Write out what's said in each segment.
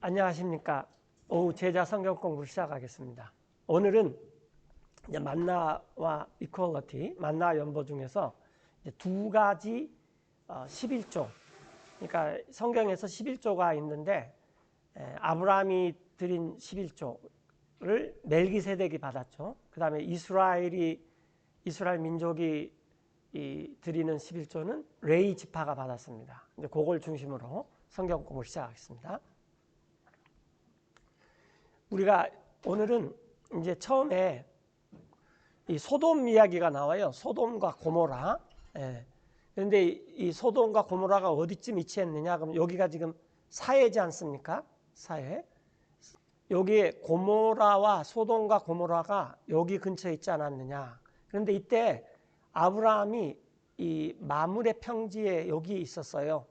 안녕하십니까. 오후 제자 성경 공부를 시작하겠습니다. 오늘은 이제 만나와 이퀄리티, 만나 연보 중에서 이제 두 가지 11조. 그러니까 성경에서 11조가 있는데 아브라함이 드린 11조를 멜기세덱이 받았죠. 그 다음에 이스라엘 민족이 드리는 11조는 레위 지파가 받았습니다. 이제 그걸 중심으로 성경 공부를 시작하겠습니다. 우리가 오늘은 이제 처음에 이 소돔 이야기가 나와요. 소돔과 고모라. 그런데 이 소돔과 고모라가 어디쯤 위치했느냐? 그럼 여기가 지금 사해지 않습니까? 사해. 여기에 고모라와 소돔과 고모라가 여기 근처에 있지 않았느냐? 그런데 이때 아브라함이 이 마므레 평지에 여기 있었어요.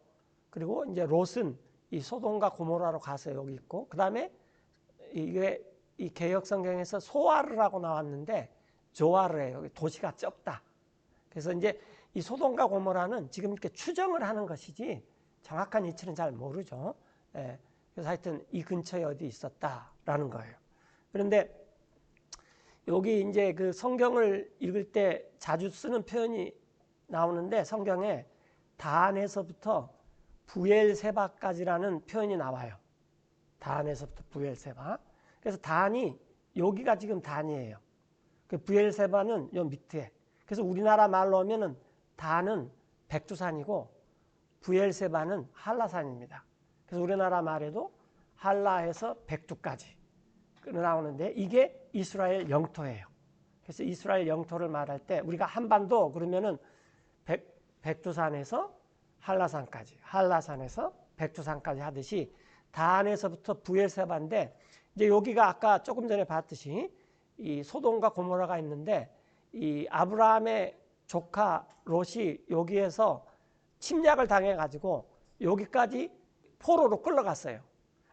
그리고 이제 롯은 이 소돔과 고모라로 가서 여기 있고, 그 다음에 이게 이 개역 성경에서 소아르라고 나왔는데 조아르예요. 여기 도시가 적다. 그래서 이제 이 소돔과 고모라는 지금 이렇게 추정을 하는 것이지 정확한 위치는 잘 모르죠. 그래서 하여튼 이 근처에 어디 있었다라는 거예요. 그런데 여기 이제 그 성경을 읽을 때 자주 쓰는 표현이 나오는데 성경에 단에서부터 부엘세바까지라는 표현이 나와요. 단에서부터 부엘세바. 그래서 단이 여기가 지금 단이에요. 그 부엘세바는 요 밑에. 그래서 우리나라 말로 하면은 단은 백두산이고 부엘세바는 한라산입니다. 그래서 우리나라 말에도 한라에서 백두까지 나오는데 이게 이스라엘 영토예요. 그래서 이스라엘 영토를 말할 때 우리가 한반도 그러면은 백두산에서 한라산까지, 한라산에서 백두산까지 하듯이 단에서부터 부엘세바인데 이제 여기가 아까 조금 전에 봤듯이 이 소돔과 고모라가 있는데 이 아브라함의 조카 롯이 여기에서 침략을 당해가지고 여기까지 포로로 끌려갔어요.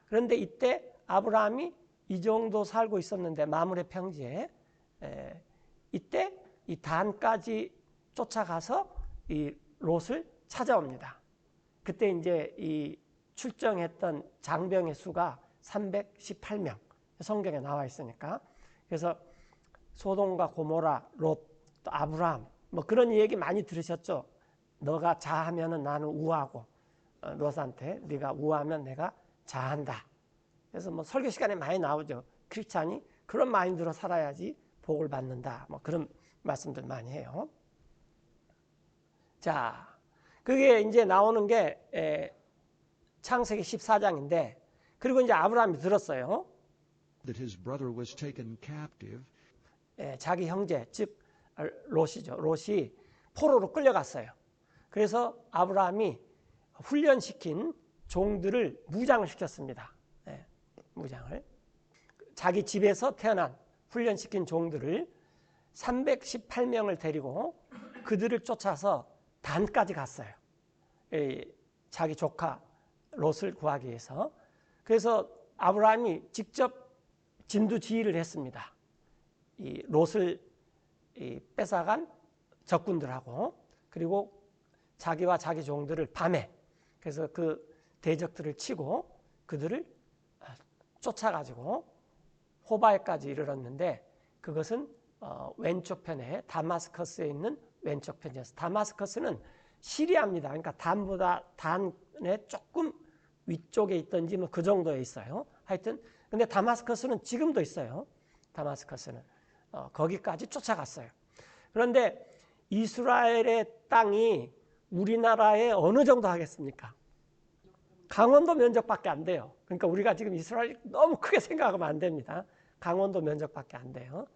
그런데 이때 아브라함이 이 정도 살고 있었는데 마므레 평지에 이때 이 단까지 쫓아가서 이 롯을 찾아옵니다. 그때 이제 이 출정했던 장병의 수가 318명 성경에 나와 있으니까 그래서 소돔과 고모라, 롯, 또 아브라함 뭐 그런 얘기 많이 들으셨죠. 너가 자하면은 나는 우하고 롯한테 네가 우하면 내가 자한다. 그래서 뭐 설교 시간에 많이 나오죠. 크리스찬이 그런 마인드로 살아야지 복을 받는다. 뭐 그런 말씀들 많이 해요. 자, 그게 이제 나오는 게 창세기 14장인데 그리고 이제 아브라함이 들었어요. That his brother was taken captive. 자기 형제 즉 롯이죠. 롯이 포로로 끌려갔어요. 그래서 아브라함이 훈련시킨 종들을 무장을 시켰습니다. 무장을. 자기 집에서 태어난 훈련시킨 종들을 318명을 데리고 그들을 쫓아서 단까지 갔어요. 자기 조카 롯을 구하기 위해서. 그래서 아브라함이 직접 진두지휘를 했습니다. 이 롯을 뺏어간 적군들하고 그리고 자기와 자기 종들을 밤에 그래서 그 대적들을 치고 그들을 쫓아가지고 호바에까지 이르렀는데 그것은 왼쪽 편에 다마스커스에 있는 왼쪽 편이었어요. 다마스커스는 시리아입니다. 그러니까 단의 조금 위쪽에 있던지 뭐 그 정도에 있어요. 하여튼 근데 다마스커스는 지금도 있어요. 다마스커스는 거기까지 쫓아갔어요. 그런데 이스라엘의 땅이 우리나라에 어느 정도 하겠습니까? 강원도 면적밖에 안 돼요. 그러니까 우리가 지금 이스라엘 너무 크게 생각하면 안 됩니다. 강원도 면적밖에 안 돼요.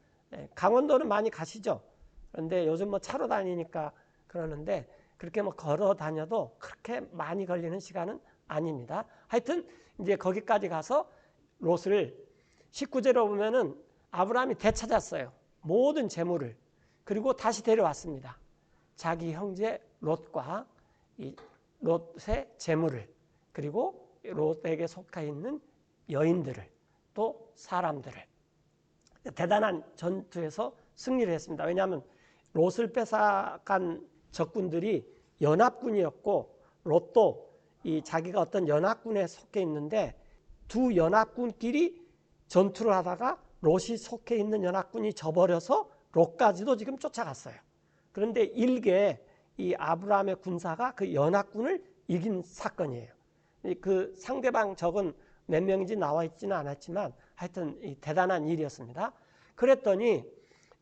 강원도는 많이 가시죠. 그런데 요즘 뭐 차로 다니니까 그러는데 그렇게 뭐 걸어 다녀도 그렇게 많이 걸리는 시간은 아닙니다. 하여튼 이제 거기까지 가서 롯을 19절에 보면은 아브라함이 되찾았어요. 모든 재물을. 그리고 다시 데려왔습니다. 자기 형제 롯과 이 롯의 재물을 그리고 롯에게 속해 있는 여인들을 또 사람들을 대단한 전투에서 승리를 했습니다. 왜냐하면 롯을 뺏어간 적군들이 연합군이었고 롯도 이 자기가 어떤 연합군에 속해 있는데 두 연합군끼리 전투를 하다가 롯이 속해 있는 연합군이 져버려서 롯까지도 지금 쫓아갔어요. 그런데 일개 이 아브라함의 군사가 그 연합군을 이긴 사건이에요. 그 상대방 적은 몇 명인지 나와 있지는 않았지만 하여튼 대단한 일이었습니다. 그랬더니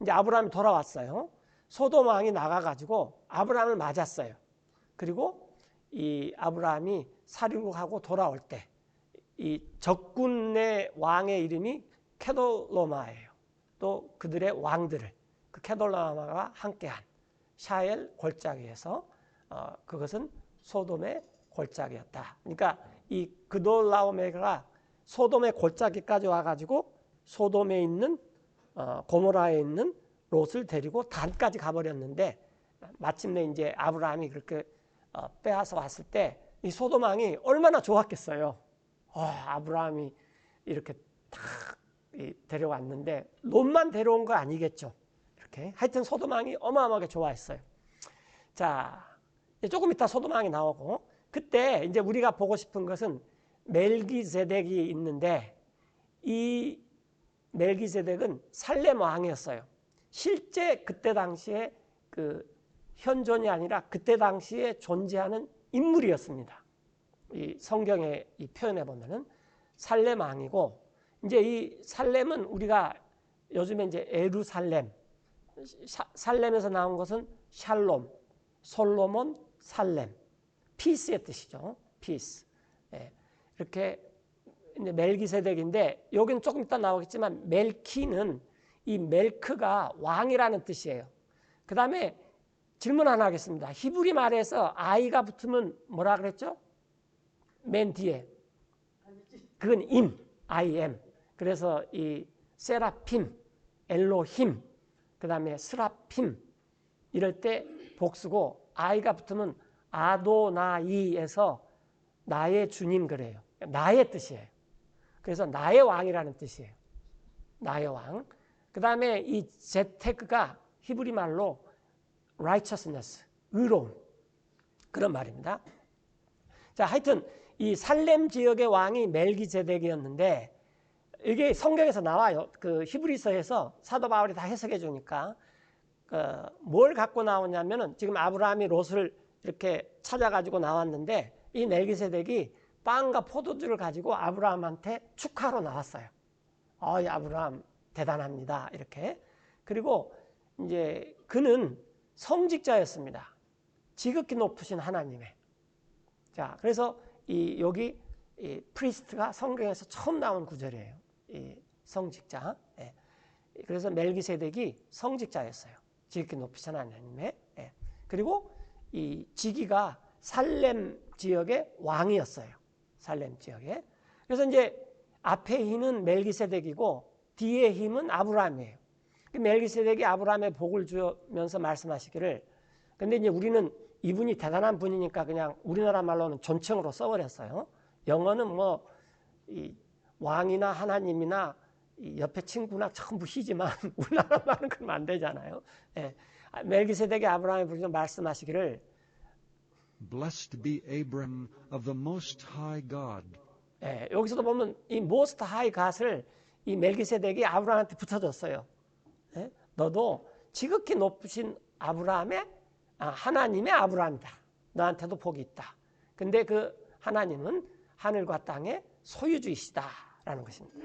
이제 아브라함이 돌아왔어요. 소돔 왕이 나가가지고 아브라함을 맞았어요. 그리고 이 아브라함이 사륙하고 돌아올 때 이 적군의 왕의 이름이 케돌로마예요. 또 그들의 왕들을 그 케돌로마가 함께한 샤엘 골짜기에서 그것은 소돔의 골짜기였다. 그러니까 이 그돌라오메가 소돔의 골짜기까지 와가지고 소돔에 있는 고모라에 있는 롯을 데리고 단까지 가버렸는데 마침내 이제 아브라함이 그렇게 빼앗아 왔을 때 이 소돔 왕이 얼마나 좋았겠어요. 아브라함이 이렇게 딱 데려왔는데 롯만 데려온 거 아니겠죠. 이렇게 하여튼 소돔 왕이 어마어마하게 좋아했어요. 자, 조금 이따 소돔 왕이 나오고 그때 이제 우리가 보고 싶은 것은 멜기세덱이 있는데 이 멜기세덱은 살렘 왕이었어요. 실제 그때 당시에 그 현존이 아니라 그때 당시에 존재하는 인물이었습니다. 이 성경에 이 표현해 보면은 살렘 왕이고 이제 이 살렘은 우리가 요즘에 이제 에루살렘 살렘에서 나온 것은 샬롬, 솔로몬, 살렘, 피스의 뜻이죠. 피스. 예, 이렇게 이제 멜기세덱인데 여기는 조금 이따 나오겠지만 멜키는 이 멜크가 왕이라는 뜻이에요. 그 다음에 질문 하나 하겠습니다. 히브리 말에서 아이가 붙으면 뭐라 그랬죠? 맨 뒤에. 그건 임, I am. 그래서 이 세라핌, 엘로힘, 그 다음에 스라핌 이럴 때 복수고 아이가 붙으면 아도나이에서 나의 주님 그래요. 나의 뜻이에요. 그래서 나의 왕이라는 뜻이에요. 나의 왕. 그 다음에 이 제테크가 히브리 말로 righteousness, 의로움 그런 말입니다. 자, 하여튼 이 살렘 지역의 왕이 멜기세덱이었는데 이게 성경에서 나와요. 그 히브리서에서 사도 바울이 다 해석해 주니까 뭘 갖고 나오냐면은 지금 아브라함이 롯을 이렇게 찾아가지고 나왔는데 이 멜기세덱이 빵과 포도주를 가지고 아브라함한테 축하로 나왔어요. 아브라함 대단합니다. 이렇게. 그리고 이제 그는 성직자였습니다. 지극히 높으신 하나님의. 자, 그래서 여기 프리스트가 성경에서 처음 나온 구절이에요. 이 성직자. 예. 그래서 멜기세덱이 성직자였어요. 지극히 높으신 하나님의. 예. 그리고 이 직위가 살렘 지역의 왕이었어요. 살렘 지역에. 그래서 이제 앞에 힘은 멜기세덱이고 뒤에 힘은 아브라함이에요. 멜기세덱이 아브라함의 복을 주면서 말씀하시기를 근데 이제 우리는 이분이 대단한 분이니까 그냥 우리나라 말로는 존칭으로 써버렸어요. 영어는 뭐 이 왕이나 하나님이나 이 옆에 친구나 전부 희지만 우리나라 말은 그러면 안 되잖아요. 예. 멜기세덱이 아브라함에 부르셔서 말씀하시기를 Blessed be Abram of the Most High God. 예, 여기서도 보면 이 Most High God을 이 멜기세덱이 아브라함한테 붙여줬어요. 예? 너도 지극히 높으신 아브라함의 하나님의 아브라함이다. 너한테도 복이 있다. 근데 그 하나님은 하늘과 땅의 소유주이시다라는 것입니다.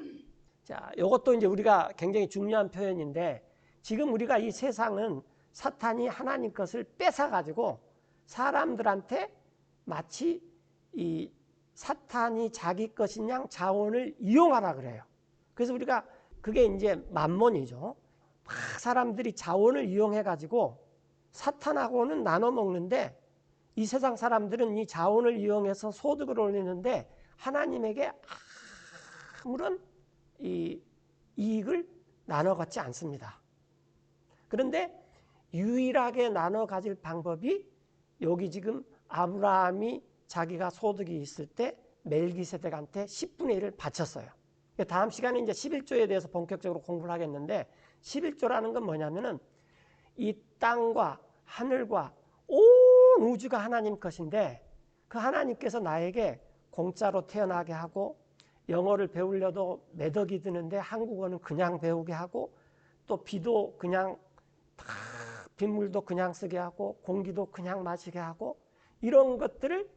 자, 이것도 이제 우리가 굉장히 중요한 표현인데 지금 우리가 이 세상은 사탄이 하나님 것을 뺏어가지고 사람들한테 마치 이 사탄이 자기 것인 양 자원을 이용하라 그래요. 그래서 우리가 그게 이제 만몬이죠. 막 사람들이 자원을 이용해가지고 사탄하고는 나눠 먹는데 이 세상 사람들은 이 자원을 이용해서 소득을 올리는데 하나님에게 아무런 이 이익을 나눠 갖지 않습니다. 그런데 유일하게 나눠 가질 방법이 여기 지금 아브라함이 자기가 소득이 있을 때 멜기세덱한테 10분의 1을 바쳤어요. 다음 시간에 이제 11조에 대해서 본격적으로 공부를 하겠는데 11조라는 건 뭐냐면은 이 땅과 하늘과 온 우주가 하나님 것인데 그 하나님께서 나에게 공짜로 태어나게 하고 영어를 배우려도 매덕이 드는데 한국어는 그냥 배우게 하고 또 비도 그냥 다 빗물도 그냥 쓰게 하고 공기도 그냥 마시게 하고 이런 것들을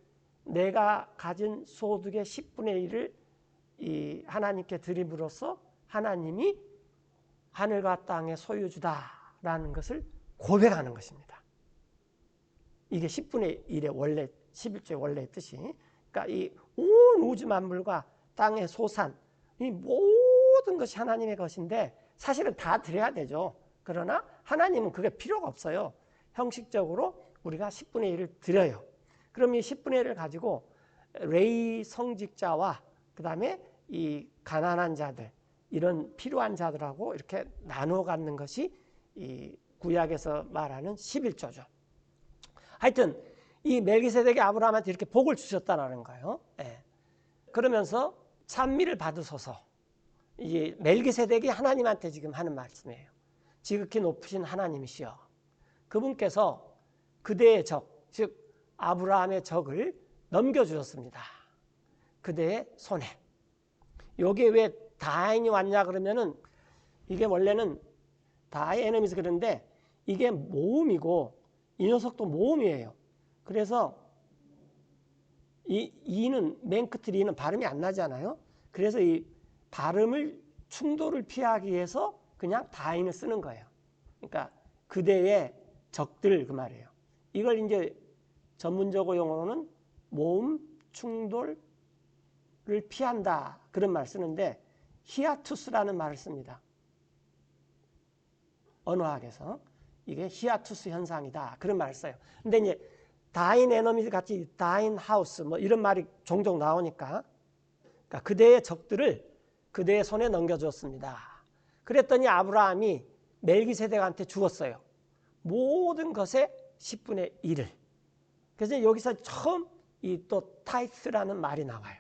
내가 가진 소득의 10분의 1을 이 하나님께 드림으로써 하나님이 하늘과 땅의 소유주다라는 것을 고백하는 것입니다. 이게 10분의 1의 원래 11조의 원래의 뜻이. 그러니까 이 온 우주 만물과 땅의 소산 이 모든 것이 하나님의 것인데 사실은 다 드려야 되죠. 그러나 하나님은 그게 필요가 없어요. 형식적으로 우리가 10분의 1을 드려요. 그럼 이 10분의 1을 가지고 레위 성직자와 그 다음에 이 가난한 자들 이런 필요한 자들하고 이렇게 나눠 갖는 것이 이 구약에서 말하는 11조죠. 하여튼 이 멜기세덱이 아브라함한테 이렇게 복을 주셨다는 거예요. 예. 그러면서 찬미를 받으소서. 이 멜기세덱이 하나님한테 지금 하는 말씀이에요. 지극히 높으신 하나님이시여. 그분께서 그대의 적, 즉 아브라함의 적을 넘겨주셨습니다. 그대의 손에. 여기에 왜 다인이 왔냐 그러면은 이게 원래는 다이 에너미스 그런데 이게 모음이고 이 녀석도 모음이에요. 그래서 이는 맨 끝을 이는 발음이 안 나잖아요. 그래서 이 발음을 충돌을 피하기 위해서 그냥 다인을 쓰는 거예요. 그러니까 그대의 적들 그 말이에요. 이걸 이제 전문적으로 용어로는 모음 충돌을 피한다 그런 말 쓰는데 히아투스라는 말을 씁니다. 언어학에서 이게 히아투스 현상이다 그런 말을 써요. 근데 이제 다인 에너미 같이 다인 하우스 뭐 이런 말이 종종 나오니까 그러니까 그대의 적들을 그대의 손에 넘겨주었습니다. 그랬더니 아브라함이 멜기세덱한테 주었어요. 모든 것의 10분의 1을. 그래서 여기서 처음 이 또 타이스라는 말이 나와요.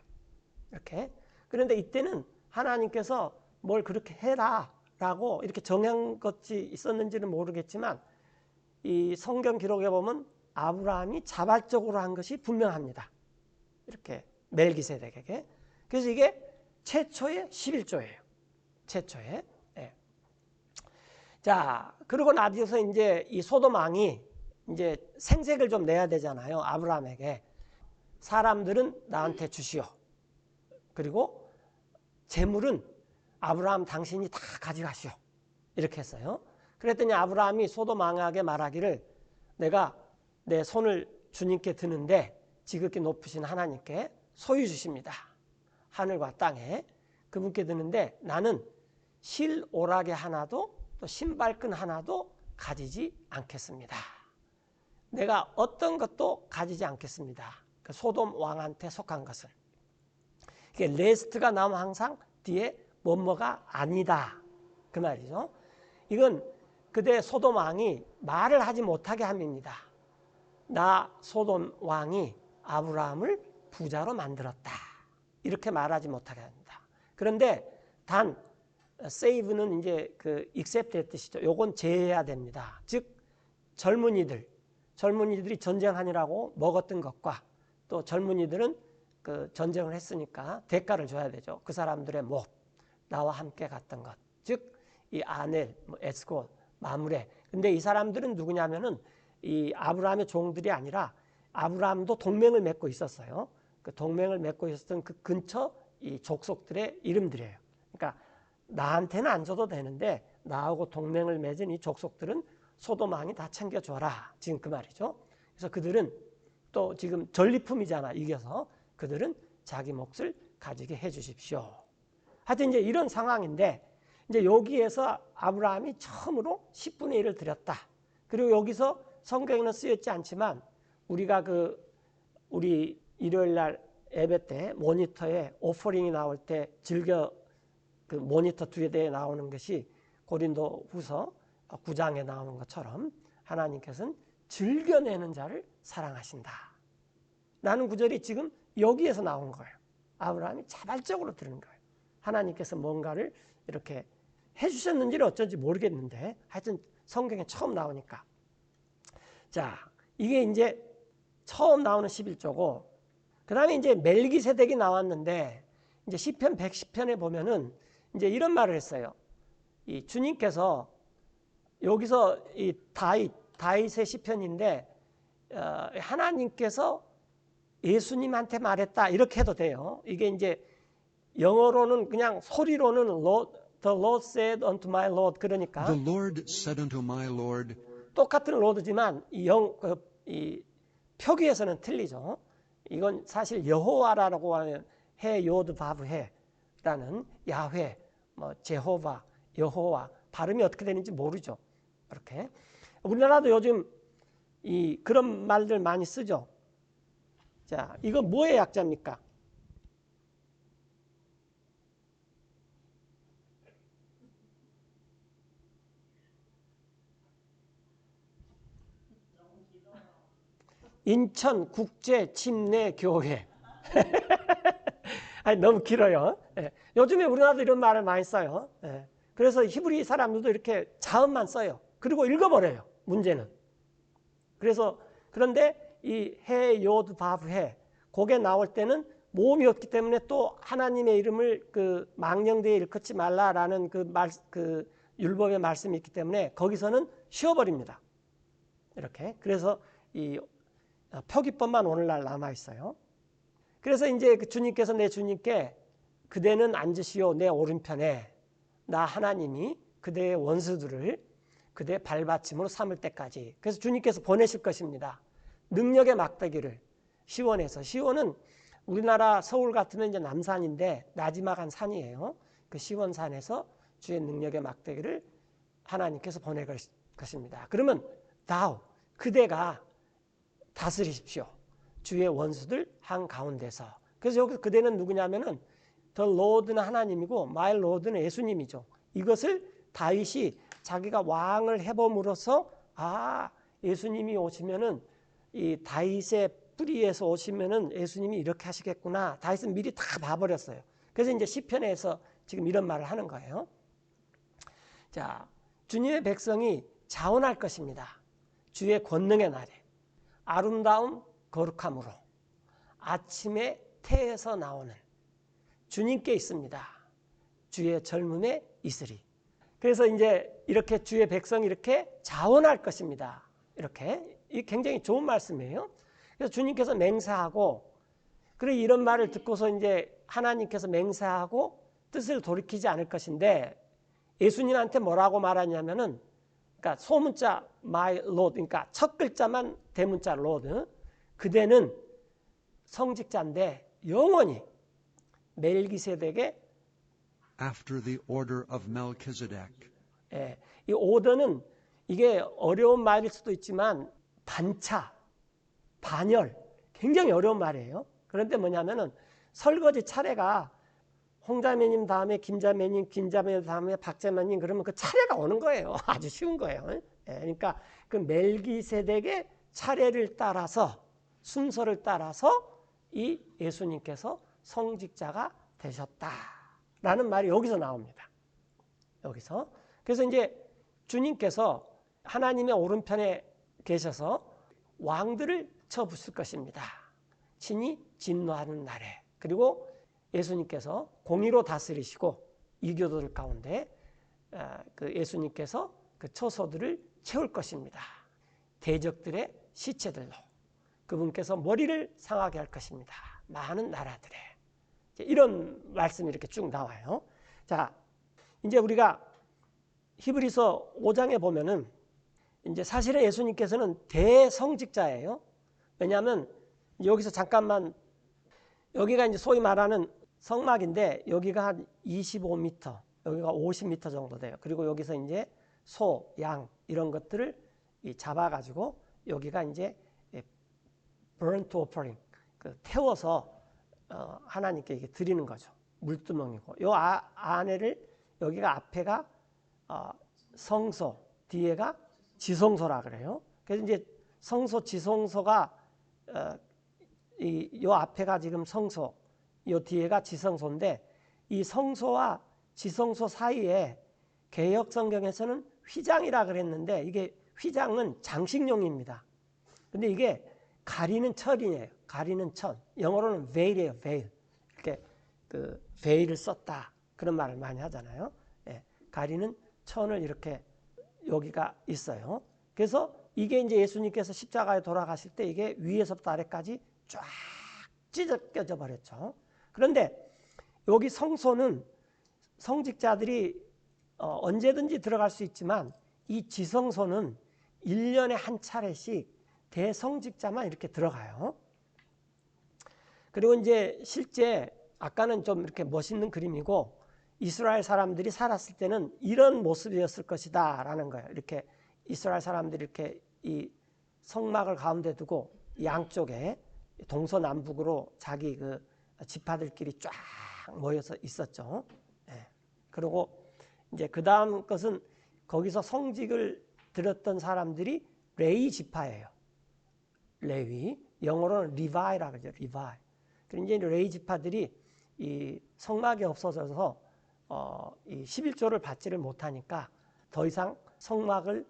이렇게. 그런데 이때는 하나님께서 뭘 그렇게 해라 라고 이렇게 정한 것이 있었는지는 모르겠지만 이 성경 기록에 보면 아브라함이 자발적으로 한 것이 분명합니다. 이렇게 멜기세덱에게. 그래서 이게 최초의 11조예요. 최초의. 예. 자, 그러고 나서 이제 이 소돔 왕이 이제 생색을 좀 내야 되잖아요. 아브라함에게. 사람들은 나한테 주시오. 그리고 재물은 아브라함 당신이 다 가져가시오. 이렇게 했어요. 그랬더니 아브라함이 소돔 왕에게 말하기를 내가 내 손을 주님께 드는데 지극히 높으신 하나님께 소유 주십니다. 하늘과 땅에 그분께 드는데 나는 실 오라게 하나도 또 신발끈 하나도 가지지 않겠습니다. 내가 어떤 것도 가지지 않겠습니다. 그 소돔 왕한테 속한 것은. 이게 레스트가 나오면 항상 뒤에 뭐뭐가 아니다. 그 말이죠. 이건 그대 소돔 왕이 말을 하지 못하게 함입니다. 나 소돔 왕이 아브라함을 부자로 만들었다. 이렇게 말하지 못하게 합니다. 그런데 단 save는 이제 그 accept의 뜻이죠. 요건 제해야 됩니다. 즉 젊은이들이 전쟁하느라고 먹었던 것과 또 젊은이들은 그 전쟁을 했으니까 대가를 줘야 되죠. 그 사람들의 목, 나와 함께 갔던 것. 즉 이 아넬, 에스골, 마므레. 근데 이 사람들은 누구냐면은 이 아브라함의 종들이 아니라 아브라함도 동맹을 맺고 있었어요. 그 동맹을 맺고 있었던 그 근처 이 족속들의 이름들이에요. 그러니까 나한테는 안 줘도 되는데 나하고 동맹을 맺은 이 족속들은 소돔 왕이 다 챙겨줘라. 지금 그 말이죠. 그래서 그들은 또 지금 전리품이잖아. 이겨서 그들은 자기 몫을 가지게 해 주십시오. 하여튼 이제 이런 상황인데 이제 여기에서 아브라함이 처음으로 10분의 1을 드렸다. 그리고 여기서 성경에는 쓰였지 않지만 우리가 우리 일요일 날 예배 때 모니터에 오퍼링이 나올 때 즐겨 그 모니터 두 개에 나오는 것이 고린도 후서 9장에 나오는 것처럼 하나님께서는 즐겨내는 자를 사랑하신다. 라는 구절이 지금 여기에서 나온 거예요. 아브라함이 자발적으로 드리는 거예요. 하나님께서 뭔가를 이렇게 해주셨는지는 어쩐지 모르겠는데 하여튼 성경에 처음 나오니까. 자, 이게 이제 처음 나오는 11조고 그 다음에 이제 멜기세덱이 나왔는데 이제 시편 110편에 보면은 이제 이런 말을 했어요. 이 주님께서 여기서 이 다윗의 시편인데 하나님께서 예수님한테 말했다 이렇게 해도 돼요. 이게 이제 영어로는 그냥 소리로는 The Lord said unto my Lord 그러니까 The Lord said unto my Lord, 똑같은 Lord지만 이 표기에서는 틀리죠. 이건 사실 여호와라고 하면 해 요드 바브 해라는 야훼, 뭐 제호바, 여호와 발음이 어떻게 되는지 모르죠. 이렇게 우리나라도 요즘 이 그런 말들 많이 쓰죠. 자, 이거 뭐의 약자입니까? 인천국제침례교회. 아니 너무 길어요. 예. 요즘에 우리나라도 이런 말을 많이 써요. 예. 그래서 히브리 사람들도 이렇게 자음만 써요. 그리고 읽어버려요. 문제는. 그래서 그런데 이 해 요드 바브 해 그게 나올 때는 모음이 없기 때문에 또 하나님의 이름을 그 망령되이 일컫지 말라라는 그 율법의 말씀이 있기 때문에 거기서는 쉬어버립니다. 이렇게. 그래서 이 표기법만 오늘날 남아 있어요. 그래서 이제 그 주님께서 내 주님께 그대는 앉으시오 내 오른편에 나 하나님이 그대의 원수들을 그대의 발받침으로 삼을 때까지. 그래서 주님께서 보내실 것입니다. 능력의 막대기를 시원에서. 시원은 우리나라 서울 같으면 이제 남산인데 나지막한 산이에요. 그 시원산에서 주의 능력의 막대기를 하나님께서 보낼 것입니다. 그러면 그대가 다스리십시오. 주의 원수들 한가운데서. 그래서 여기서 그대는 누구냐면은 The Lord는 하나님이고 My Lord는 예수님이죠. 이것을 다윗이 자기가 왕을 해봄으로써 예수님이 오시면은 이 다윗의 뿌리에서 오시면은 예수님이 이렇게 하시겠구나. 다윗은 미리 다 봐버렸어요. 그래서 이제 시편에서 지금 이런 말을 하는 거예요. 자, 주님의 백성이 자원할 것입니다. 주의 권능의 날에 아름다움 거룩함으로 아침에 태에서 나오는 주님께 있습니다. 주의 젊음에 있으리. 그래서 이제 이렇게 주의 백성이 이렇게 자원할 것입니다. 이렇게 이 굉장히 좋은 말씀이에요. 그래서 주님께서 맹세하고 그래 이런 말을 듣고서 이제 하나님께서 맹세하고 뜻을 돌이키지 않을 것인데 예수님한테 뭐라고 말하냐면은 그러니까 소문자 my Lord 그러니까 첫 글자만 대문자 Lord 그대는 성직자인데 영원히 멜기세덱의 after the order of Melchizedek. 예, 이 오더는 이게 어려운 말일 수도 있지만 반차, 반열 굉장히 어려운 말이에요. 그런데 뭐냐면은 설거지 차례가 홍자매님 다음에 김자매님, 김자매 다음에 박자매님 그러면 그 차례가 오는 거예요. 아주 쉬운 거예요. 예, 그러니까 그 멜기세덱의 차례를 따라서 순서를 따라서 이 예수님께서 성직자가 되셨다라는 말이 여기서 나옵니다. 여기서. 그래서 이제 주님께서 하나님의 오른편에 계셔서 왕들을 쳐부술 것입니다. 친히 진노하는 날에. 그리고 예수님께서 공의로 다스리시고 이교도들 가운데 그 예수님께서 그 처소들을 채울 것입니다. 대적들의 시체들로 그분께서 머리를 상하게 할 것입니다. 많은 나라들에. 이런 말씀이 이렇게 쭉 나와요. 자, 이제 우리가 히브리서 5장에 보면은 이제 사실은 예수님께서는 대성직자예요. 왜냐하면 여기서 잠깐만 여기가 이제 소위 말하는 성막인데 여기가 한 25m, 여기가 50m 정도 돼요. 그리고 여기서 이제 소, 양 이런 것들을 잡아가지고 여기가 이제 burnt offering, 그 태워서 하나님께 이게 드리는 거죠. 물두멍이고 요 안에를 여기가 앞에가 성소, 뒤에가 지성소라 그래요. 그래서 이제 성소, 지성소가 요 앞에가 지금 성소, 요 뒤에가 지성소인데 이 성소와 지성소 사이에 개역 성경에서는 휘장이라 그랬는데 이게 휘장은 장식용입니다. 근데 이게 가리는 철이에요. 가리는 천. 영어로는 veil이에요. veil. 이렇게 그 베일을 썼다. 그런 말을 많이 하잖아요. 예, 가리는 천을 이렇게 여기가 있어요. 그래서 이게 이제 예수님께서 십자가에 돌아가실 때 이게 위에서부터 아래까지 쫙 찢어져 버렸죠. 그런데 여기 성소는 성직자들이 언제든지 들어갈 수 있지만 이 지성소는 1년에 한 차례씩 대성직자만 이렇게 들어가요. 그리고 이제 실제 아까는 좀 이렇게 멋있는 그림이고 이스라엘 사람들이 살았을 때는 이런 모습이었을 것이다 라는 거예요. 이렇게 이스라엘 사람들이 이렇게 이 성막을 가운데 두고 양쪽에 동서남북으로 자기 그 지파들끼리 쫙 모여서 있었죠. 예. 그리고 이제 그 다음 것은 거기서 성직을 들었던 사람들이 레위 지파예요. 레위, 영어로는 리바이라고 그러죠. 리바이. 그리고 이제 레위 지파들이 이 성막이 없어져서 이 11조를 받지를 못하니까 더 이상 성막을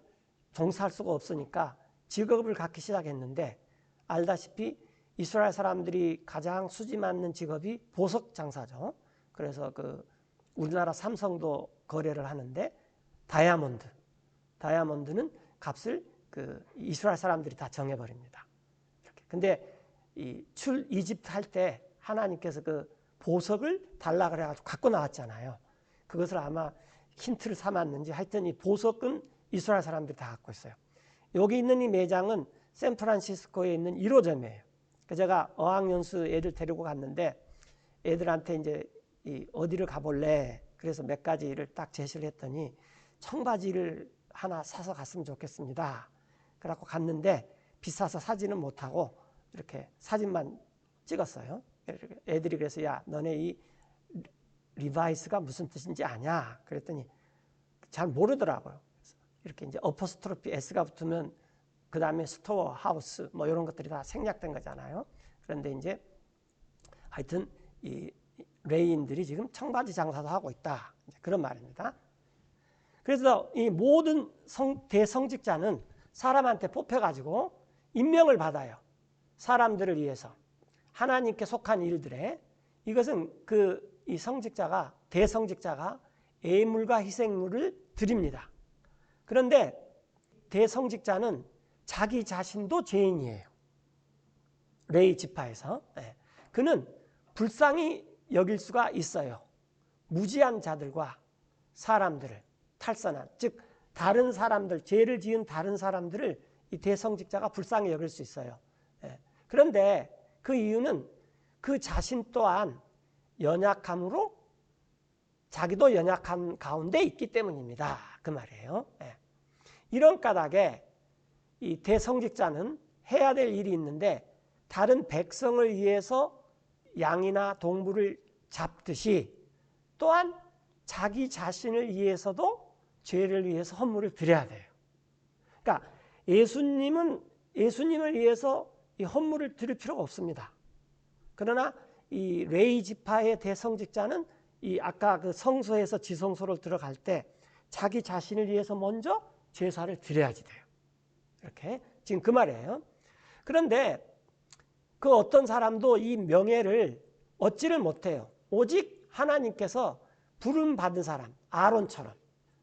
종사할 수가 없으니까 직업을 갖기 시작했는데 알다시피 이스라엘 사람들이 가장 수지 맞는 직업이 보석 장사죠. 그래서 그 우리나라 삼성도 거래를 하는데 다이아몬드는 값을 그 이스라엘 사람들이 다 정해버립니다. 이렇게. 근데 이 이집트 할 때 하나님께서 그 보석을 달라 그래가지고 갖고 나왔잖아요. 그것을 아마 힌트를 삼았는지 하여튼 이 보석은 이스라엘 사람들이 다 갖고 있어요. 여기 있는 이 매장은 샌프란시스코에 있는 1호점이에요. 제가 어학연수 애들 데리고 갔는데 애들한테 이제 어디를 가볼래? 그래서 몇 가지를 딱 제시를 했더니 청바지를 하나 사서 갔으면 좋겠습니다. 그래갖고 갔는데 비싸서 사진은 못하고 이렇게 사진만 찍었어요. 애들이 그래서 야 너네 이 리바이스가 무슨 뜻인지 아냐? 그랬더니 잘 모르더라고요. 그래서 이렇게 이제 어퍼스트로피 S가 붙으면 그 다음에 스토어, 하우스 뭐 이런 것들이 다 생략된 거잖아요. 그런데 이제 하여튼 이 레이인들이 지금 청바지 장사도 하고 있다. 그런 말입니다. 그래서 이 모든 대성직자는 사람한테 뽑혀가지고 임명을 받아요. 사람들을 위해서. 하나님께 속한 일들에 이것은 이 성직자가 대성직자가 예물과 희생물을 드립니다. 그런데 대성직자는 자기 자신도 죄인이에요. 레위 지파에서. 네. 그는 불쌍히 여길 수가 있어요. 무지한 자들과 사람들을 탈선한 즉 다른 사람들 죄를 지은 다른 사람들을 이 대성직자가 불쌍히 여길 수 있어요. 네. 그런데 그 이유는 그 자신 또한 연약함으로 자기도 연약한 가운데 있기 때문입니다. 그 말이에요. 네. 이런 까닭에 이 대성직자는 해야 될 일이 있는데 다른 백성을 위해서 양이나 동물을 잡듯이 또한 자기 자신을 위해서도 죄를 위해서 헌물을 드려야 돼요. 그러니까 예수님을 위해서 이 헌물을 드릴 필요가 없습니다. 그러나 이 레위 지파의 대성직자는 이 아까 그 성소에서 지성소로 들어갈 때 자기 자신을 위해서 먼저 제사를 드려야지 돼요. 이렇게 지금 그 말이에요. 그런데 그 어떤 사람도 이 명예를 얻지를 못해요. 오직 하나님께서 부름 받은 사람, 아론처럼.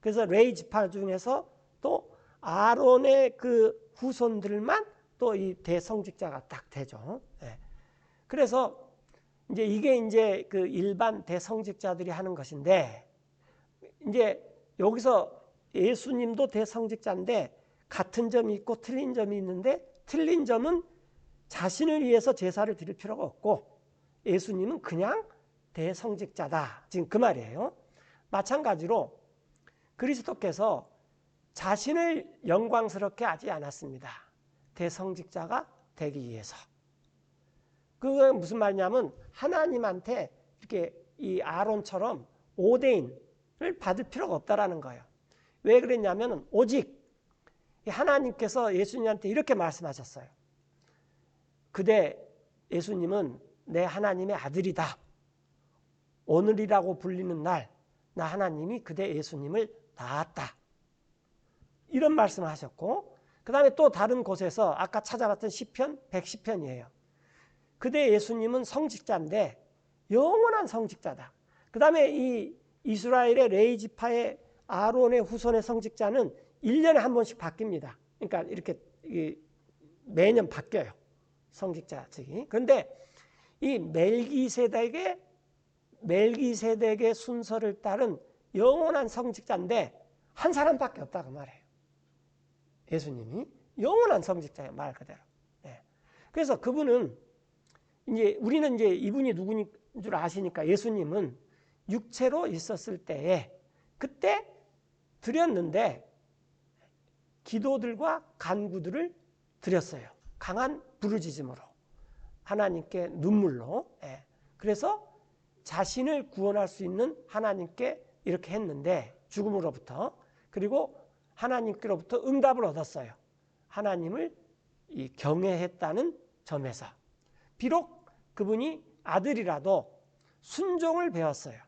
그래서 레위 지파 중에서 또 아론의 그 후손들만 또 이 대성직자가 딱 되죠. 네. 그래서 이게 이제 그 일반 대성직자들이 하는 것인데 이제 여기서 예수님도 대성직자인데 같은 점이 있고 틀린 점이 있는데 틀린 점은 자신을 위해서 제사를 드릴 필요가 없고 예수님은 그냥 대성직자다. 지금 그 말이에요. 마찬가지로 그리스도께서 자신을 영광스럽게 하지 않았습니다. 대성직자가 되기 위해서. 그게 무슨 말이냐면 하나님한테 이렇게 이 아론처럼 오데인을 받을 필요가 없다라는 거예요. 왜 그랬냐면 오직 하나님께서 예수님한테 이렇게 말씀하셨어요. 그대 예수님은 내 하나님의 아들이다. 오늘이라고 불리는 날 나 하나님이 그대 예수님을 낳았다. 이런 말씀을 하셨고 그 다음에 또 다른 곳에서 아까 찾아봤던 시편 110편이에요. 그대 예수님은 성직자인데 영원한 성직자다. 그 다음에 이 이스라엘의 레위 지파의 아론의 후손의 성직자는 1년에 한 번씩 바뀝니다. 그러니까 이렇게 매년 바뀌어요. 성직자직이. 그런데 이 멜기세덱의 순서를 따른 영원한 성직자인데 한 사람밖에 없다고 말해요. 예수님이 영원한 성직자예요, 말 그대로. 네. 그래서 그분은 우리는 이분이 누구인 줄 아시니까 예수님은 육체로 있었을 때에 그때 드렸는데 기도들과 간구들을 드렸어요. 강한 부르짖음으로, 하나님께 눈물로. 예. 그래서 자신을 구원할 수 있는 하나님께 이렇게 했는데 죽음으로부터, 그리고 하나님께로부터 응답을 얻었어요. 하나님을 경외했다는 점에서. 비록 그분이 아들이라도 순종을 배웠어요.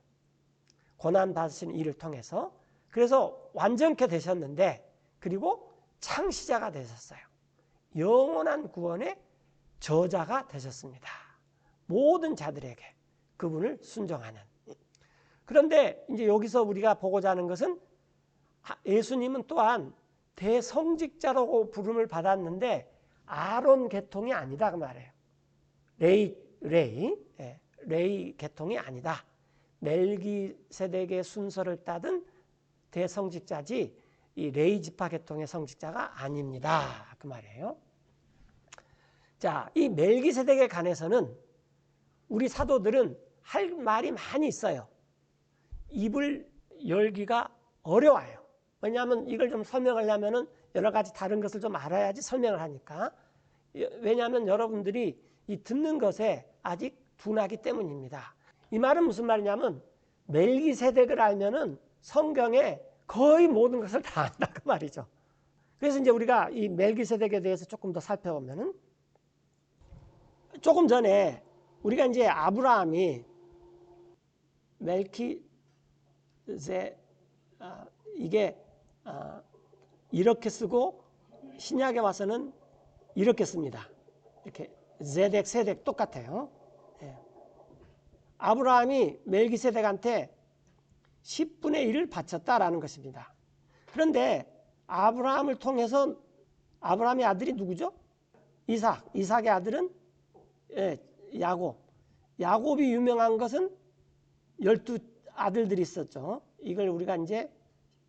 고난 받으시는 일을 통해서. 그래서 완전케 되셨는데, 그리고 창시자가 되셨어요. 영원한 구원의 저자가 되셨습니다. 모든 자들에게 그분을 순종하는. 그런데 이제 여기서 우리가 보고자 하는 것은 예수님은 또한 대성직자라고 부름을 받았는데 아론 계통이 아니다 그 말이에요. 레위 계통이 아니다. 멜기세덱의 순서를 따든 대성직자지 이 레위 지파 계통의 성직자가 아닙니다. 그 말이에요. 자, 이 멜기세덱에 관해서는 우리 사도들은 할 말이 많이 있어요. 입을 열기가 어려워요. 왜냐하면 이걸 좀 설명하려면 여러 가지 다른 것을 좀 알아야지 설명을 하니까. 왜냐하면 여러분들이 이 듣는 것에 아직 둔하기 때문입니다. 이 말은 무슨 말이냐면 멜기세덱을 알면은 성경에 거의 모든 것을 다 안다 그 말이죠. 그래서 이제 우리가 이 멜기세덱에 대해서 조금 더 살펴보면은, 조금 전에 우리가 이제 아브라함이 이게 이렇게 쓰고 신약에 와서는 이렇게 씁니다. 이렇게 제덱, 세덱 똑같아요. 예. 아브라함이 멜기세덱한테 10분의 1을 바쳤다라는 것입니다. 그런데 아브라함을 통해서 아브라함의 아들이 누구죠? 이삭의 아들은 야곱. 야곱이 유명한 것은 12 아들들이 있었죠. 이걸 우리가 이제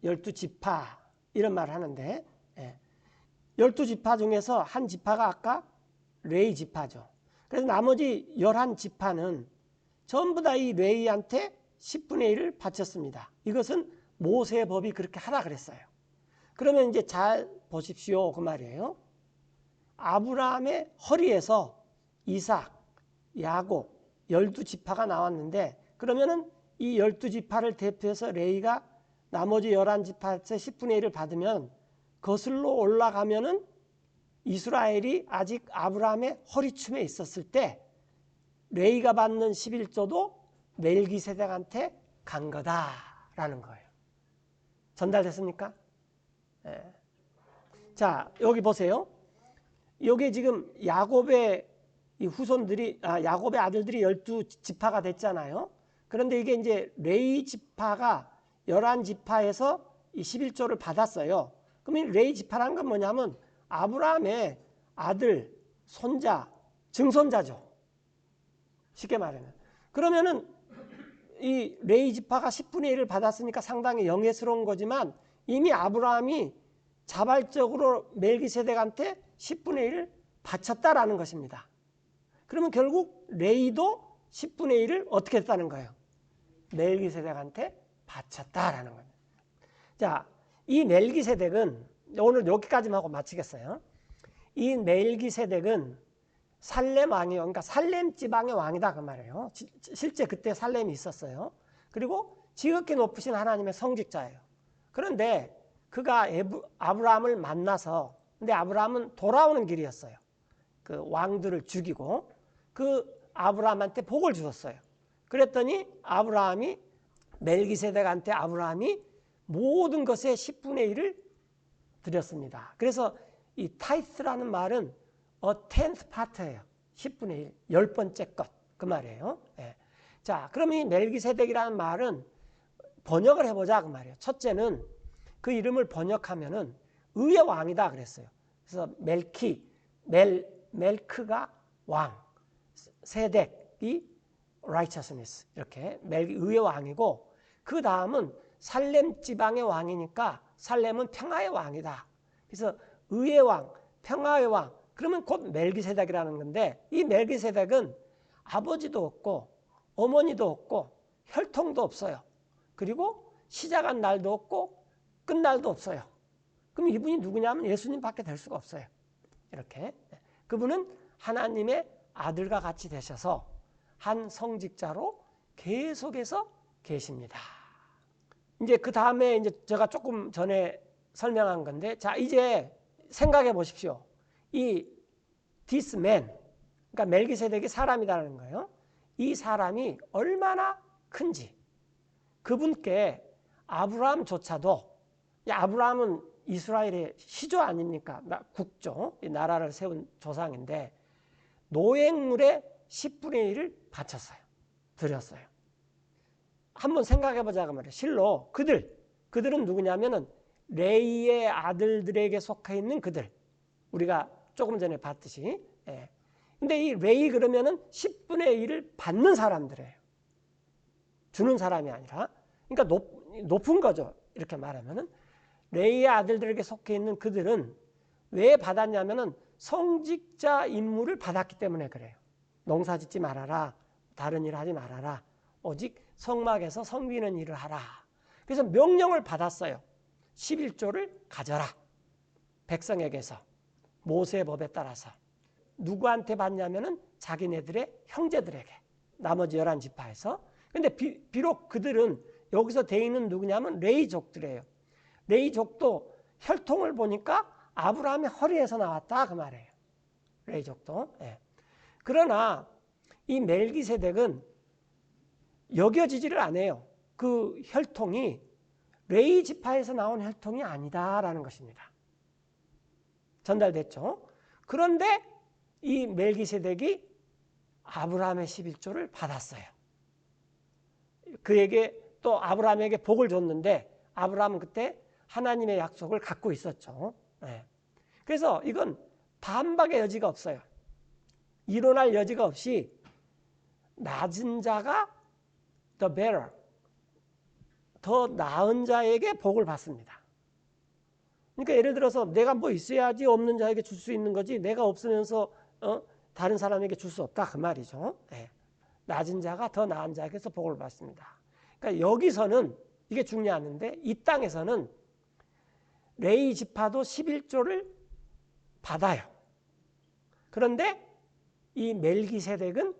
12지파 이런 말을 하는데, 12지파 중에서 한 지파가 아까 레위 지파죠. 그래서 나머지 11지파는 전부 다 이 레위한테 10분의 1을 바쳤습니다. 이것은 모세의 법이 그렇게 하라 그랬어요. 그러면 이제 잘 보십시오 그 말이에요. 아브라함의 허리에서 이삭, 야곱 12지파가 나왔는데, 그러면은 이 12지파를 대표해서 레위가 나머지 11지파에서 10분의 1을 받으면 거슬러 올라가면은 이스라엘이 아직 아브라함의 허리춤에 있었을 때 레위가 받는 11조도 멜기세덱한테 간 거다라는 거예요. 전달됐습니까? 네. 자, 여기 보세요. 여기 지금 야곱의 이 후손들이, 야곱의 아들들이 12지파가 됐잖아요. 그런데 이게 이제 레위 지파가 11지파에서 이 11조를 받았어요. 그럼 이 레위 지파라는 건 뭐냐면 아브라함의 아들, 손자, 증손자죠. 쉽게 말하면. 그러면은 이 레위 지파가 10분의 1을 받았으니까 상당히 영예스러운 거지만 이미 아브라함이 자발적으로 멜기세덱한테 10분의 1을 바쳤다라는 것입니다. 그러면 결국 레위도 10분의 1을 어떻게 했다는 거예요? 멜기세덱한테 바쳤다라는 겁니다. 자, 이 멜기세덱은 오늘 여기까지만 하고 마치겠어요. 이 멜기세덱은 살렘 왕이요. 그러니까 살렘 지방의 왕이다 그 말이에요. 실제 그때 살렘이 있었어요. 그리고 지극히 높으신 하나님의 성직자예요. 그런데 그가 아브라함을 만나서, 근데 아브라함은 돌아오는 길이었어요. 그 왕들을 죽이고 그 아브라함한테 복을 주었어요. 그랬더니 멜기세덱한테 아브라함이 모든 것의 10분의 1을 드렸습니다. 그래서 이 타이스라는 말은 a tenth part예요. 10분의 1, 10번째 것 그 말이에요. 예. 자, 그럼 이 멜기세덱이라는 말은 번역을 해보자 그 말이에요. 첫째는 그 이름을 번역하면은 의의 왕이다 그랬어요. 그래서 멜크가 왕, 세덱이 righteousness 이렇게 의의 왕이고, 그 다음은 살렘 지방의 왕이니까 살렘은 평화의 왕이다. 그래서 의의 왕, 평화의 왕, 그러면 곧 멜기세덱이라는 건데, 이 멜기세덱은 아버지도 없고 어머니도 없고 혈통도 없어요. 그리고 시작한 날도 없고 끝날도 없어요. 그럼 이분이 누구냐면 예수님밖에 될 수가 없어요. 이렇게 그분은 하나님의 아들과 같이 되셔서 한 성직자로 계속해서 계십니다. 이제 그 다음에 이제 제가 조금 전에 설명한 건데, 자, 이제 생각해 보십시오. 이 this man, 그러니까 멜기세덱이 사람이라는 거예요. 이 사람이 얼마나 큰지, 그분께 아브라함조차도, 아브라함은 이스라엘의 시조 아닙니까? 국조, 나라를 세운 조상인데 노획물의 10분의 1을 바쳤어요. 드렸어요. 한번 생각해보자 그 말이에요. 실로 그들은 누구냐면은 레이의 아들들에게 속해 있는 그들. 우리가 조금 전에 봤듯이. 예. 근데 이 레이 그러면은 10분의 1을 받는 사람들이에요. 주는 사람이 아니라. 그러니까 높은 거죠. 이렇게 말하면은. 레이의 아들들에게 속해 있는 그들은 왜 받았냐면은 성직자 임무를 받았기 때문에 그래요. 농사 짓지 말아라. 다른 일 하지 말아라. 오직 성막에서 섬기는 일을 하라. 그래서 명령을 받았어요. 11조를 가져라. 백성에게서. 모세의 법에 따라서. 누구한테 받냐면은 자기네들의 형제들에게. 나머지 11지파에서. 근데 비록 그들은 여기서 대인은 누구냐면 레이족들이에요. 레이족도 혈통을 보니까 아브라함의 허리에서 나왔다 그 말이에요. 레이족도. 예. 그러나 이 멜기세덱은 여겨지지를 않아요. 그 혈통이 레이 지파에서 나온 혈통이 아니다라는 것입니다. 전달됐죠? 그런데 이 멜기세덱이 아브라함의 11조를 받았어요. 그에게 또 아브라함에게 복을 줬는데 아브라함은 그때 하나님의 약속을 갖고 있었죠. 네. 그래서 이건 반박의 여지가 없어요. 이론할 여지가 없이 낮은 자가 the better, 더 나은 자에게 복을 받습니다. 그러니까 예를 들어서 내가 뭐 있어야지 없는 자에게 줄 수 있는 거지 내가 없으면서 다른 사람에게 줄 수 없다 그 말이죠. 네. 낮은 자가 더 나은 자에게서 복을 받습니다. 그러니까 여기서는 이게 중요한데 이 땅에서는 레이 지파도 11조를 받아요. 그런데 이 멜기세덱은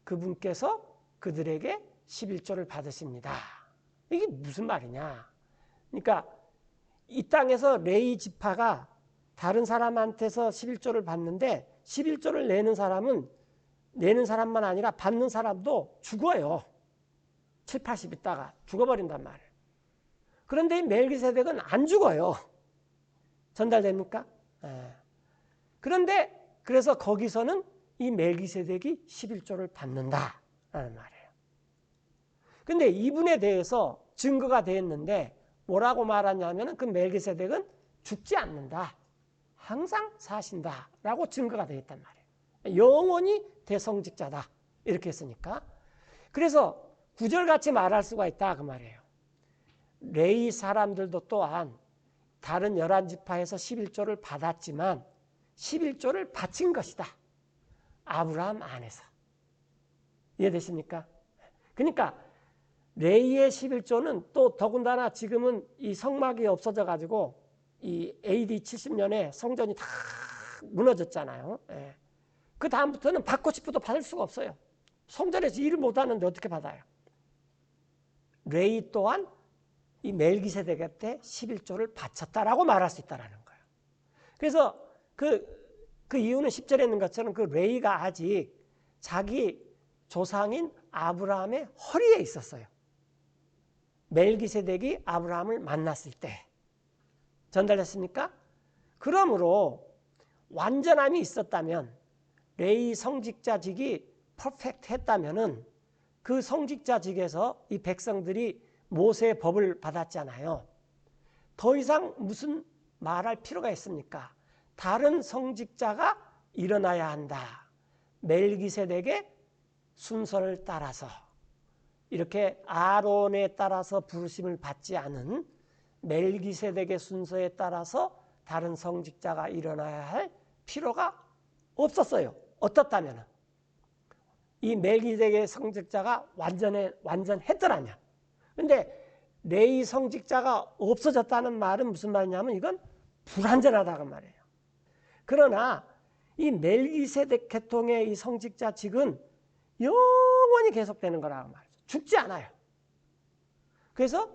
그분께서 그들에게 11조를 받으십니다. 이게 무슨 말이냐? 그러니까 이 땅에서 레이 지파가 다른 사람한테서 11조를 받는데 11조를 내는 사람만 아니라 받는 사람도 죽어요. 7, 80 있다가 죽어버린단 말이에요. 그런데 이 멜기세덱은 안 죽어요. 전달됩니까? 그런데 그래서 거기서는 이 멜기세덱이 11조를 받는다라는 말이에요. 근데 이분에 대해서 증거가 되었는데 뭐라고 말하냐면 그 멜기세덱은 죽지 않는다. 항상 사신다라고 증거가 되었단 말이에요. 영원히 대성직자다. 이렇게 했으니까. 그래서 구절같이 말할 수가 있다 그 말이에요. 레이 사람들도 또한 다른 11지파에서 11조를 받았지만 11조를 바친 것이다. 아브라함 안에서. 이해되십니까? 그러니까 레이의 11조는 또 더군다나 지금은 이 성막이 없어져 가지고 이 AD 70년에 성전이 다 무너졌잖아요. 예. 그 다음부터는 받고 싶어도 받을 수가 없어요. 성전에서 일을 못하는데 어떻게 받아요? 레이 또한 이 멜기세덱한테 11조를 바쳤다라고 말할 수 있다는 거예요. 그래서 그 이유는 10절에 있는 것처럼 그 레이가 아직 자기 조상인 아브라함의 허리에 있었어요. 멜기세덱이 아브라함을 만났을 때. 전달됐습니까? 그러므로 완전함이 있었다면 레이 성직자직이 퍼펙트 했다면은 그 성직자직에서 이 백성들이 모세의 법을 받았잖아요. 더 이상 무슨 말할 필요가 있습니까? 다른 성직자가 일어나야 한다. 멜기세덱의 순서를 따라서 이렇게 아론에 따라서 부르심을 받지 않은 멜기세덱의 순서에 따라서 다른 성직자가 일어나야 할 필요가 없었어요. 어떻다면 이 멜기세덱의 성직자가 완전했더라면. 근데 레위 성직자가 없어졌다는 말은 무슨 말이냐면 이건 불완전하다고 말이에요. 그러나 이 멜기세덱 계통의 이 성직자직은 영원히 계속되는 거라고 말이죠. 죽지 않아요. 그래서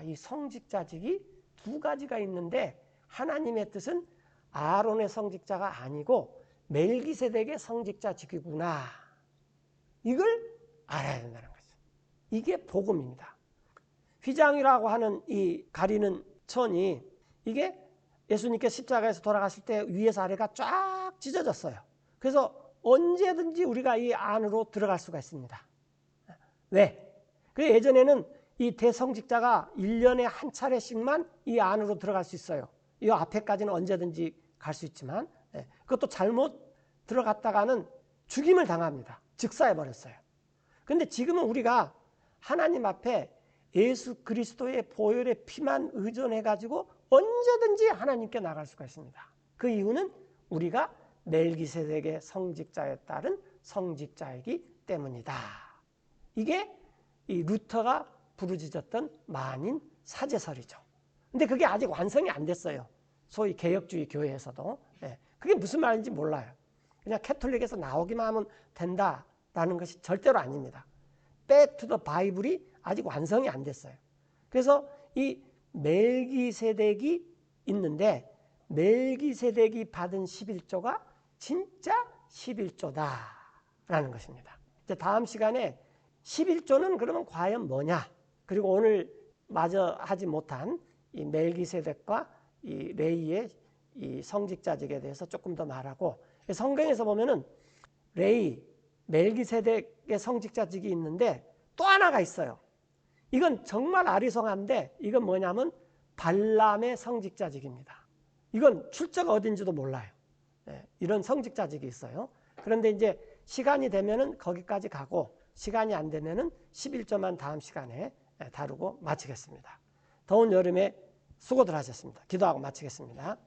이 성직자직이 두 가지가 있는데 하나님의 뜻은 아론의 성직자가 아니고 멜기세덱의 성직자직이구나. 이걸 알아야 된다는 거죠. 이게 복음입니다. 휘장이라고 하는 이 가리는 천이 이게 예수님께서 십자가에서 돌아가실 때 위에서 아래가 쫙 찢어졌어요. 그래서 언제든지 우리가 이 안으로 들어갈 수가 있습니다. 왜? 그 예전에는 이 대성직자가 1년에 한 차례씩만 이 안으로 들어갈 수 있어요. 이 앞에까지는 언제든지 갈 수 있지만 그것도 잘못 들어갔다가는 죽임을 당합니다. 즉사해버렸어요. 그런데 지금은 우리가 하나님 앞에 예수 그리스도의 보혈의 피만 의존해가지고 언제든지 하나님께 나갈 수가 있습니다. 그 이유는 우리가 멜기세덱의 성직자에 따른 성직자이기 때문이다. 이게 이 루터가 부르짖었던 만인 사제설이죠. 근데 그게 아직 완성이 안 됐어요. 소위 개혁주의 교회에서도. 그게 무슨 말인지 몰라요. 그냥 캐톨릭에서 나오기만 하면 된다라는 것이 절대로 아닙니다. Back to the Bible이 아직 완성이 안 됐어요. 그래서 이 멜기세덱이 있는데 멜기세덱이 받은 11조가 진짜 11조다라는 것입니다. 이제 다음 시간에 11조는 그러면 과연 뭐냐? 그리고 오늘 마저 하지 못한 이 멜기세덱과 이 레이의 이 성직자직에 대해서 조금 더 말하고, 성경에서 보면은 레이, 멜기세덱의 성직자직이 있는데 또 하나가 있어요. 이건 정말 아리송한데 이건 뭐냐면 발람의 성직자직입니다. 이건 출처가 어딘지도 몰라요. 이런 성직자직이 있어요. 그런데 이제 시간이 되면은 거기까지 가고 시간이 안 되면은 11조만 다음 시간에 다루고 마치겠습니다. 더운 여름에 수고들 하셨습니다. 기도하고 마치겠습니다.